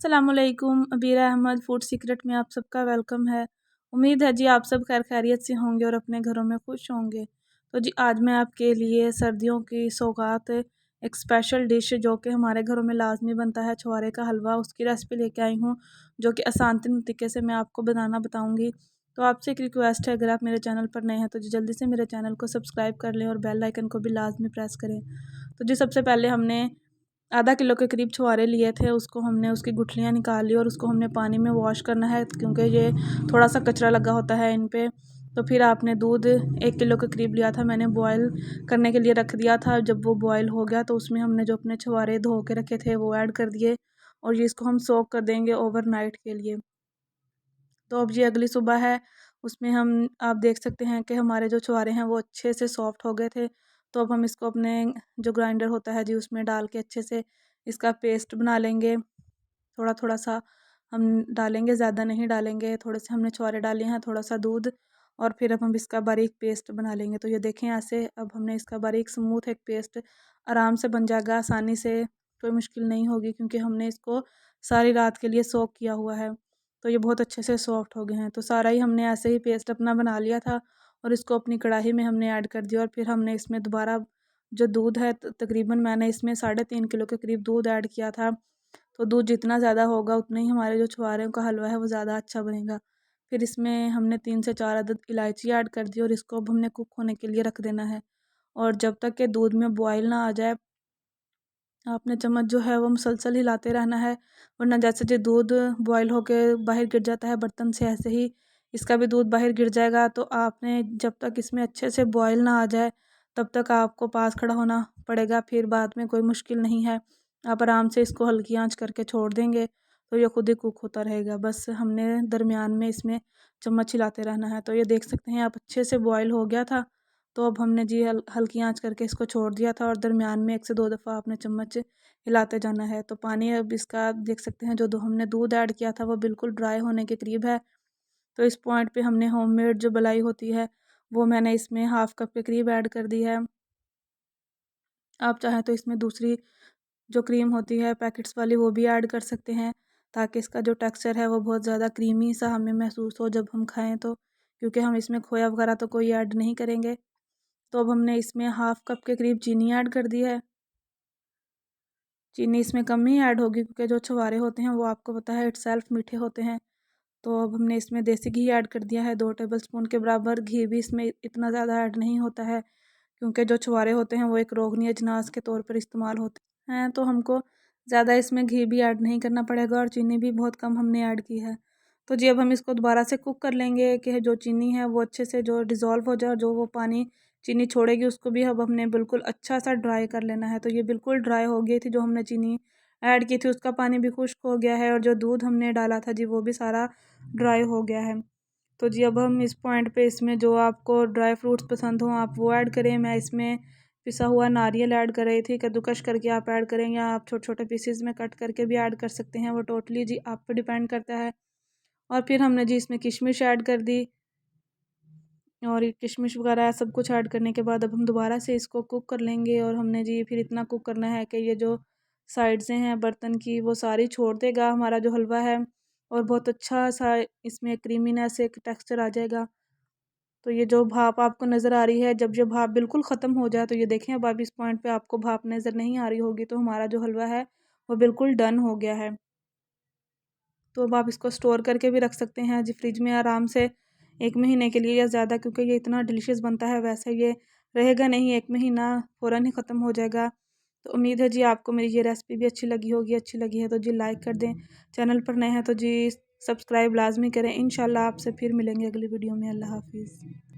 अस्सलामुअलैकुम। Abira Ahmad food secret में आप सबका वेलकम है। उम्मीद है जी आप सब खैर खैरियत से होंगे और अपने घरों में खुश होंगे। तो जी आज मैं आपके लिए सर्दियों की सौगात एक स्पेशल डिश जो कि हमारे घरों में लाजमी बनता है, छुहारे का हलवा, उसकी रेसिपी लेके आई हूँ जो कि आसान तरीके से मैं आपको बनाना बताऊँगी। तो आपसे एक रिक्वेस्ट है, अगर आप मेरे चैनल पर नए हैं तो जी जल्दी से मेरे चैनल को सब्सक्राइब कर लें और बेल आइकन को भी लाजमी प्रेस करें। तो जी सबसे पहले हमने आधा किलो के करीब छुहारे लिए थे, उसको हमने उसकी गुठलियाँ निकाल ली और उसको हमने पानी में वॉश करना है क्योंकि ये थोड़ा सा कचरा लगा होता है इन पे। तो फिर आपने दूध 1 किलो के करीब लिया था, मैंने बॉयल करने के लिए रख दिया था। जब वो बॉयल हो गया तो उसमें हमने जो अपने छुहारे धो के रखे थे वो ऐड कर दिए और ये इसको हम सोक कर देंगे ओवरनाइट के लिए। तो अब ये अगली सुबह है, उसमें हम आप देख सकते हैं कि हमारे जो छुहारे हैं वो अच्छे से सॉफ्ट हो गए थे। तो अब हम इसको अपने जो ग्राइंडर होता है जी उसमें डाल के अच्छे से इसका पेस्ट बना लेंगे। थोड़ा थोड़ा सा हम डालेंगे, ज़्यादा नहीं डालेंगे। थोड़े से हमने छुहारे डाले हैं, थोड़ा सा दूध, और फिर अब हम इसका बारीक पेस्ट बना लेंगे। तो ये देखें ऐसे अब हमने इसका बारीक स्मूथ एक पेस्ट आराम से बन जाएगा, आसानी से, कोई मुश्किल नहीं होगी क्योंकि हमने इसको सारी रात के लिए सोक किया हुआ है। तो ये बहुत अच्छे से सॉफ्ट हो गए हैं। तो सारा ही हमने ऐसे ही पेस्ट अपना बना लिया था और इसको अपनी कढ़ाई में हमने ऐड कर दिया और फिर हमने इसमें दोबारा जो दूध है, तकरीबन मैंने इसमें 3.5 किलो के करीब दूध ऐड किया था। तो दूध जितना ज़्यादा होगा उतना ही हमारे जो छुहारे का हलवा है वो ज़्यादा अच्छा बनेगा। फिर इसमें हमने 3 से 4 अदद इलायची ऐड कर दी और इसको अब हमने कुक होने के लिए रख देना है। और जब तक के दूध में बॉयल ना आ जाए, आपने चम्मच जो है वो मुसलसल हिलाते रहना है, वरना जैसे जो दूध बॉयल होके बाहर गिर जाता है बर्तन से, ऐसे ही इसका भी दूध बाहर गिर जाएगा। तो आपने जब तक इसमें अच्छे से बॉयल ना आ जाए तब तक आपको पास खड़ा होना पड़ेगा, फिर बाद में कोई मुश्किल नहीं है। आप आराम से इसको हल्की आंच करके छोड़ देंगे तो ये खुद ही कुक होता रहेगा। बस हमने दरमियान में इसमें चम्मच हिलाते रहना है। तो ये देख सकते हैं आप अच्छे से बॉयल हो गया था। तो अब हमने जी हल्की आंच करके इसको छोड़ दिया था और दरमियान में 1 से 2 दफ़ा आपने चम्मच हिलाते जाना है। तो पानी अब इसका आप देख सकते हैं, जो हमने दूध ऐड किया था वो बिल्कुल ड्राई होने के करीब है। तो इस पॉइंट पे हमने होममेड जो मलाई होती है वो मैंने इसमें हाफ़ कप के करीब ऐड कर दी है। आप चाहें तो इसमें दूसरी जो क्रीम होती है पैकेट्स वाली वो भी ऐड कर सकते हैं, ताकि इसका जो टेक्सचर है वो बहुत ज़्यादा क्रीमी सा हमें महसूस हो जब हम खाएँ तो, क्योंकि हम इसमें खोया वगैरह तो कोई ऐड नहीं करेंगे। तो अब हमने इसमें हाफ़ कप के करीब चीनी ऐड कर दी है। चीनी इसमें कम ही ऐड होगी क्योंकि जो छुहारे होते हैं वो आपको पता है इटसेल्फ मीठे होते हैं। तो अब हमने इसमें देसी घी ऐड कर दिया है, 2 टेबलस्पून के बराबर। घी भी इसमें इतना ज़्यादा ऐड नहीं होता है क्योंकि जो छुहारे होते हैं वो एक रोगनी अजनास के तौर पर इस्तेमाल होते हैं, तो हमको ज़्यादा इसमें घी भी ऐड नहीं करना पड़ेगा और चीनी भी बहुत कम हमने ऐड की है। तो जी अब हम इसको दोबारा से कुक कर लेंगे कि जो चीनी है वो अच्छे से जो डिज़ोल्व हो जाए और जो वो पानी चीनी छोड़ेगी उसको भी अब हमने बिल्कुल अच्छा सा ड्राई कर लेना है। तो ये बिल्कुल ड्राई हो गई थी, जो हमने चीनी ऐड की थी उसका पानी भी खुश्क हो गया है और जो दूध हमने डाला था जी वो भी सारा ड्राई हो गया है। तो जी अब हम इस पॉइंट पे इसमें जो आपको ड्राई फ्रूट्स पसंद हों आप वो ऐड करें। मैं इसमें पिसा हुआ नारियल ऐड कर रही थी, कद्दूकश करके आप ऐड करें या आप छोटे छोटे पीसेस में कट करके भी ऐड कर सकते हैं, वो टोटली जी आप पे डिपेंड करता है। और फिर हमने जी इसमें किशमिश ऐड कर दी और ये किशमिश वगैरह सब कुछ ऐड करने के बाद अब हम दोबारा से इसको कुक कर लेंगे। और हमने जी फिर इतना कुक करना है कि ये जो साइड्सें हैं बर्तन की वो सारी छोड़ देगा हमारा जो हलवा है और बहुत अच्छा सा इसमें क्रीमीनेस एक टेक्सचर आ जाएगा। तो ये जो भाप आपको नज़र आ रही है, जब ये भाप बिल्कुल ख़त्म हो जाए तो ये देखें अब आप इस पॉइंट पे आपको भाप नज़र नहीं आ रही होगी, तो हमारा जो हलवा है वो बिल्कुल डन हो गया है। तो अब आप इसको स्टोर करके भी रख सकते हैं जी फ्रिज में आराम से 1 महीने के लिए या ज़्यादा, क्योंकि ये इतना डिलीशियस बनता है। वैसे ये रहेगा नहीं 1 महीना, फ़ौरन ही ख़त्म हो जाएगा। तो उम्मीद है जी आपको मेरी ये रेसिपी भी अच्छी लगी होगी। अच्छी लगी है तो जी लाइक कर दें, चैनल पर नए हैं तो जी सब्सक्राइब लाजमी करें। इंशाल्लाह आपसे फिर मिलेंगे अगली वीडियो में। अल्लाह हाफिज़।